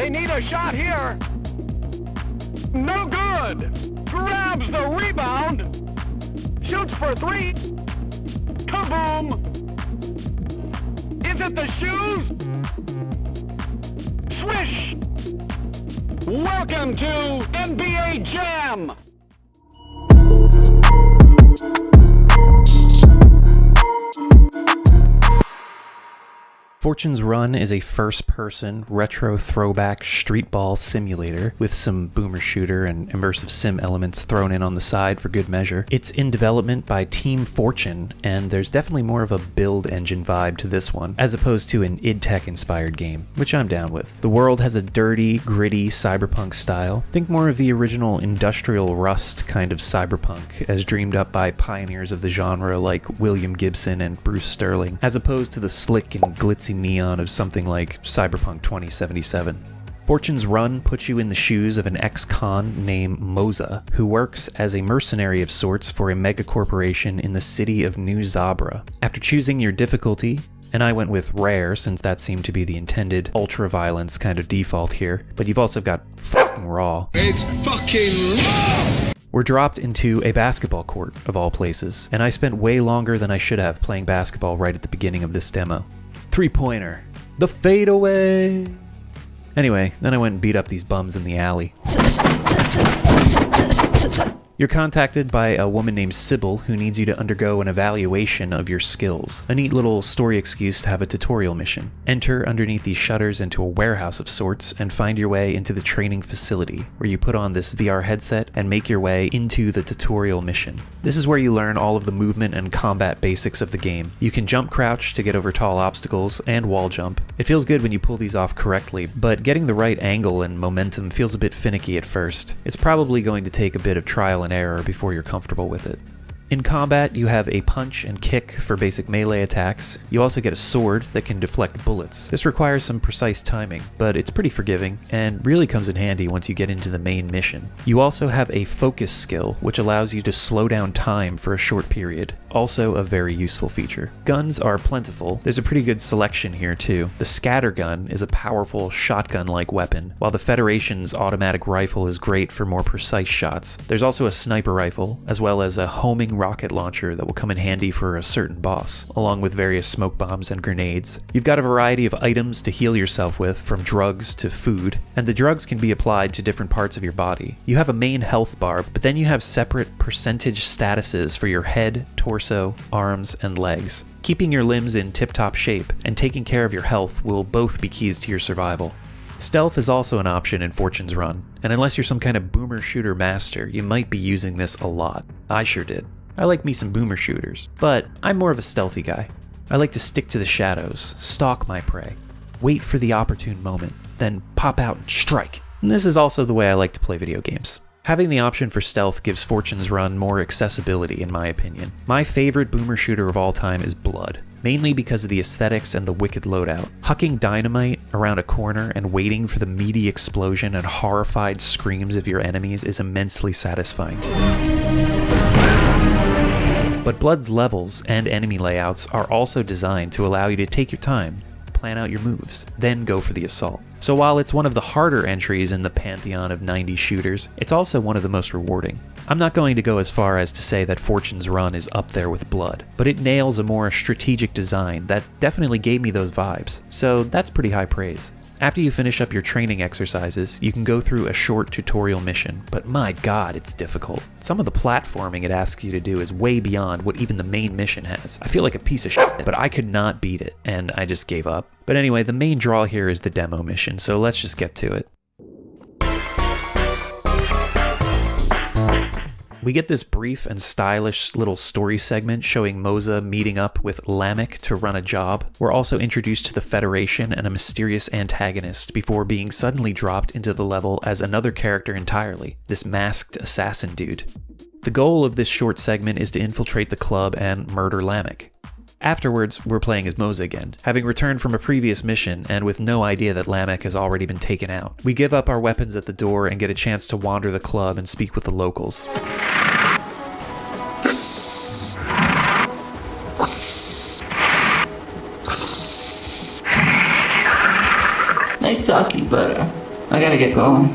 They need a shot here. No good. Grabs the rebound. Shoots for three. Kaboom. Is it the shoes? Swish. Welcome to NBA Jam. Fortune's Run is a first-person, retro throwback street ball simulator with some boomer shooter and immersive sim elements thrown in on the side for good measure. It's in development by Team Fortune, and there's definitely more of a build engine vibe to this one, as opposed to an id Tech-inspired game, which I'm down with. The world has a dirty, gritty cyberpunk style. Think more of the original industrial rust kind of cyberpunk, as dreamed up by pioneers of the genre like William Gibson and Bruce Sterling, as opposed to the slick and glitzy neon of something like Cyberpunk 2077. Fortune's Run puts you in the shoes of an ex-con named Moza, who works as a mercenary of sorts for a megacorporation in the city of New Zabra. After choosing your difficulty, and I went with rare since that seemed to be the intended ultra-violence kind of default here, but you've also got fucking raw. It's fucking raw! We're dropped into a basketball court, of all places, and I spent way longer than I should have playing basketball right at the beginning of this demo. Three-pointer. The fadeaway. Anyway, then I went and beat up these bums in the alley. You're contacted by a woman named Sybil who needs you to undergo an evaluation of your skills. A neat little story excuse to have a tutorial mission. Enter underneath these shutters into a warehouse of sorts and find your way into the training facility, where you put on this VR headset and make your way into the tutorial mission. This is where you learn all of the movement and combat basics of the game. You can jump crouch to get over tall obstacles and wall jump. It feels good when you pull these off correctly, but getting the right angle and momentum feels a bit finicky at first. It's probably going to take a bit of trial and error before you're comfortable with it. In combat, you have a punch and kick for basic melee attacks. You also get a sword that can deflect bullets. This requires some precise timing, but it's pretty forgiving, and really comes in handy once you get into the main mission. You also have a focus skill, which allows you to slow down time for a short period. Also a very useful feature. Guns are plentiful. There's a pretty good selection here too. The scatter gun is a powerful shotgun-like weapon, while the Federation's automatic rifle is great for more precise shots. There's also a sniper rifle, as well as a homing rocket launcher that will come in handy for a certain boss, along with various smoke bombs and grenades. You've got a variety of items to heal yourself with, from drugs to food, and the drugs can be applied to different parts of your body. You have a main health bar, but then you have separate percentage statuses for your head, torso, arms, and legs. Keeping your limbs in tip-top shape and taking care of your health will both be keys to your survival. Stealth is also an option in Fortune's Run, and unless you're some kind of boomer shooter master, you might be using this a lot. I sure did. I like me some boomer shooters, but I'm more of a stealthy guy. I like to stick to the shadows, stalk my prey, wait for the opportune moment, then pop out and strike. And this is also the way I like to play video games. Having the option for stealth gives Fortune's Run more accessibility, in my opinion. My favorite boomer shooter of all time is Blood, mainly because of the aesthetics and the wicked loadout. Hucking dynamite around a corner and waiting for the meaty explosion and horrified screams of your enemies is immensely satisfying. But Blood's levels and enemy layouts are also designed to allow you to take your time, plan out your moves, then go for the assault. So while it's one of the harder entries in the pantheon of 90s shooters, it's also one of the most rewarding. I'm not going to go as far as to say that Fortune's Run is up there with Blood, but it nails a more strategic design that definitely gave me those vibes, so that's pretty high praise. After you finish up your training exercises, you can go through a short tutorial mission, but my god, it's difficult. Some of the platforming it asks you to do is way beyond what even the main mission has. I feel like a piece of shit, but I could not beat it, and I just gave up. But anyway, the main draw here is the demo mission, so let's just get to it. We get this brief and stylish little story segment showing Moza meeting up with Lamech to run a job. We're also introduced to the Federation and a mysterious antagonist before being suddenly dropped into the level as another character entirely, this masked assassin dude. The goal of this short segment is to infiltrate the club and murder Lamech. Afterwards, we're playing as Moza again, having returned from a previous mission and with no idea that Lamech has already been taken out. We give up our weapons at the door and get a chance to wander the club and speak with the locals. Nice talking, but I gotta get going.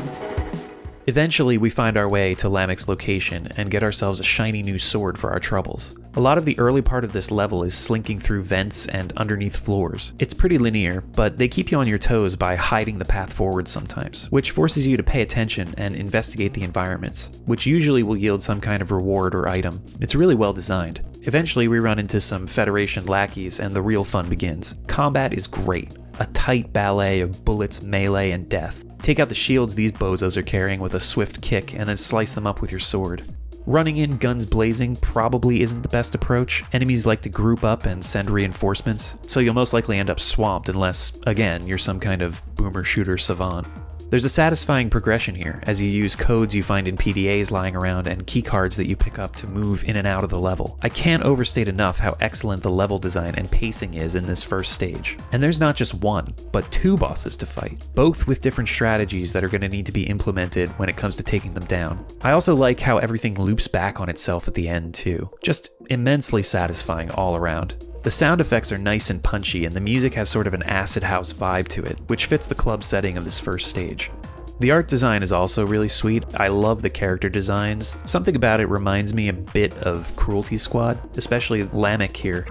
Eventually, we find our way to Lamek's location and get ourselves a shiny new sword for our troubles. A lot of the early part of this level is slinking through vents and underneath floors. It's pretty linear, but they keep you on your toes by hiding the path forward sometimes, which forces you to pay attention and investigate the environments, which usually will yield some kind of reward or item. It's really well designed. Eventually, we run into some Federation lackeys and the real fun begins. Combat is great. A tight ballet of bullets, melee, and death. Take out the shields these bozos are carrying with a swift kick and then slice them up with your sword. Running in guns blazing probably isn't the best approach. Enemies like to group up and send reinforcements, so you'll most likely end up swamped unless, again, you're some kind of boomer shooter savant. There's a satisfying progression here, as you use codes you find in PDAs lying around and keycards that you pick up to move in and out of the level. I can't overstate enough how excellent the level design and pacing is in this first stage. And there's not just one, but two bosses to fight, both with different strategies that are going to need to be implemented when it comes to taking them down. I also like how everything loops back on itself at the end too. Just immensely satisfying all around. The sound effects are nice and punchy, and the music has sort of an acid house vibe to it, which fits the club setting of this first stage. The art design is also really sweet. I love the character designs. Something about it reminds me a bit of Cruelty Squad, especially Lamek here.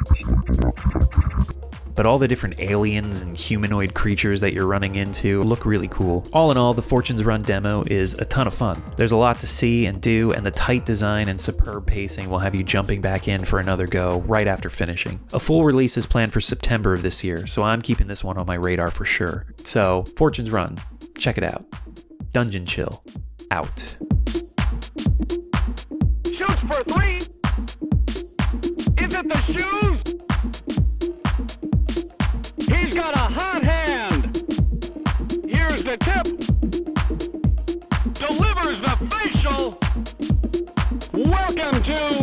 But all the different aliens and humanoid creatures that you're running into look really cool. All in all, the Fortune's Run demo is a ton of fun. There's a lot to see and do, and the tight design and superb pacing will have you jumping back in for another go right after finishing. A full release is planned for September of this year, so I'm keeping this one on my radar for sure. So, Fortune's Run, check it out. Dungeon Chill, out. Shoots for 3. Is it the shoes? He's got a hot hand. Here's the tip. Delivers the facial. Welcome to